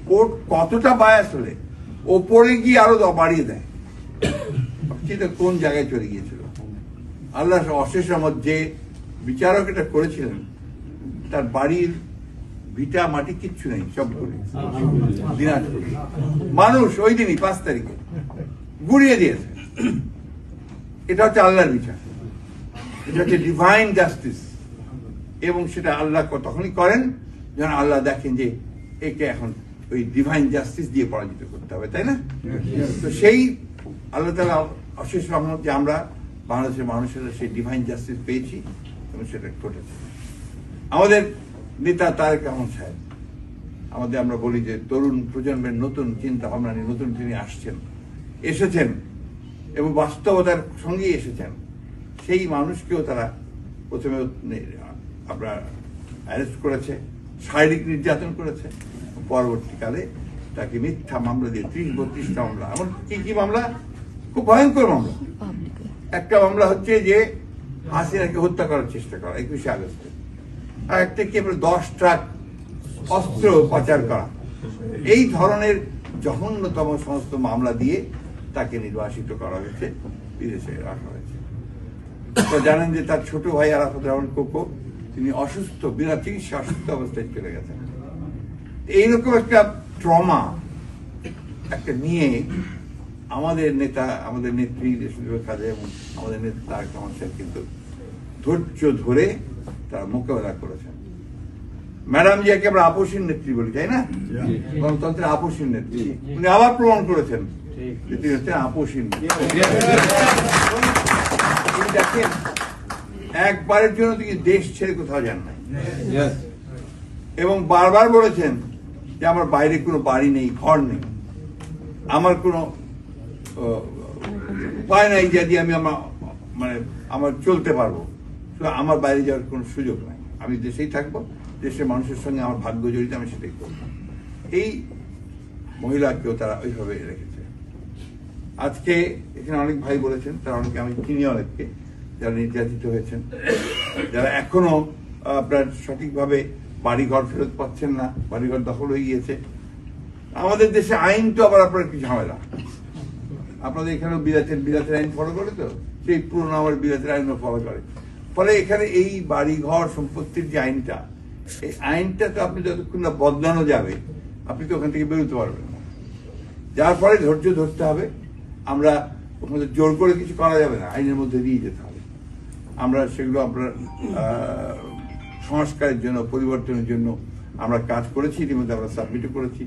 Court কতটা bias হলে ওপরে গিয়ে আরো বাড়িয়ে দেয়, সেটা কোন জায়গায় চলে গিয়েছিল। আল্লাহ অশেষ রহমত, যে বিচারক এটা করেছিলেন তার বাড়ির ভিটা মাটি কিচ্ছু নেই, সব করে দিনাজপুর মানুষ ওই দিনই 5 তারিখে গুড়িয়ে দিয়েছে। এটা হচ্ছে আল্লাহর বিচার, এটা হচ্ছে ডিভাইন জাস্টিস। এবং সেটা আল্লাহ তখনই করেন যখন আল্লাহ দেখেন যে একে এখন ওই ডিভাইন জাস্টিস দিয়ে পরাজিত করতে হবে, তাই না? তো সেই আল্লাহ তাআলা অশেষ রহমত যে আমরা বাংলাদেশের মানুষেরা সেই ডিভাইন জাস্টিস পেয়েছি এবং সেটা ঘটেছে। আমাদের নেতা তারেক রহমান সাহেব, আমাদের আমরা বলি যে তরুণ প্রজন্মের নতুন চিন্তা ভাবনা নিয়ে নতুন তিনি এসেছেন এবং বাস্তবতার সঙ্গেই এসেছেন। সেই মানুষকেও তারা প্রথমে আমরা অ্যারেস্ট করেছে, শারীরিক নির্যাতন করেছে, পরবর্তীকালে তাকে মিথ্যা মামলা দিয়ে 30-32টা মামলা, এমন কি মামলা, খুব ভয়ঙ্কর মামলা। একটা মামলা হচ্ছে যে হাসিনাকে হত্যা করার চেষ্টা করা 21শে আগস্টে, আর একটা কি 10 ট্রাক অস্ত্র পাচার করা। এই ধরনের জঘন্যতম সমস্ত মামলা দিয়ে তাকে নির্বাসিত করা হয়েছে, বিদেশে রাখা হয়েছে। তো জানেন যে তার ছোট ভাই আরাফাত রহমান কোকো, তিনি অসুস্থ, বিনা চিকিৎসা অসুস্থ অবস্থায় চলে গেছেন। এইরকম একটা ট্রমা একটা নিয়ে আমাদের নেতা, আমাদের নেত্রী দেশপ্রিয় কাজে এবং আমাদের নেতা তারেক রহমান সাহেব কিন্তু ধৈর্য ধরে তারা মোকাবেলা করেছেন। ম্যাডাম জিয়াকে আমরা আপসীন নেত্রী বলি, তাই না? গণতন্ত্রের আপসীন নেত্রী, উনি আবার প্রমাণ করেছেন যে তিনি হচ্ছেন আপসীন। দেখেন, একবারের জন্য তিনি দেশ ছেড়ে কোথাও যান নাই এবং বারবার বলেছেন যে আমার বাইরে কোনো বাড়ি নেই, ঘর নেই, আমার কোনো উপায় নাই যদি আমি আমার চলতে পারবো, আমার বাইরে যাওয়ার কোনো সুযোগ নাই, আমি দেশেই থাকবো, দেশের মানুষের সঙ্গে আমার ভাগ্য জড়িত, আমি সেটাই করবো। এই মহিলাকেও তারা ওইভাবে রেখেছে। আজকে এখানে অনেক ভাই বলেছেন, তারা অনেকে, আমি চিনি অনেককে যারা নির্যাতিত হয়েছেন, যারা এখনো আপনার সঠিকভাবে বাড়িঘর ফেরত পাচ্ছেন না, বাড়িঘর দখল হয়ে গিয়েছে। আমাদের দেশে আইন তো আবার আপনার কি ঝামেলা, আপনাদের এখানেও বিলাতের আইন ফলো করে, তো সেই পুরোনো আমার বিলাতের আইনও ফলো করে। ফলে এখানে এই বাড়িঘর সম্পত্তির যে আইনটা, এই আইনটা তো আপনি যতক্ষণ না বদলানো যাবে আপনি তো ওখান থেকে বেরোতে পারবেন না। যার ফলে ধৈর্য ধরতে হবে। আমরা ওখানে জোর করে কিছু করা যাবে না, আইনের মধ্যে দিয়ে যেতে হবে। আমরা সেগুলো আপনার সংস্কারের জন্য, পরিবর্তনের জন্য আমরা কাজ করেছি, ইতিমধ্যে আমরা সাবমিটও করেছি।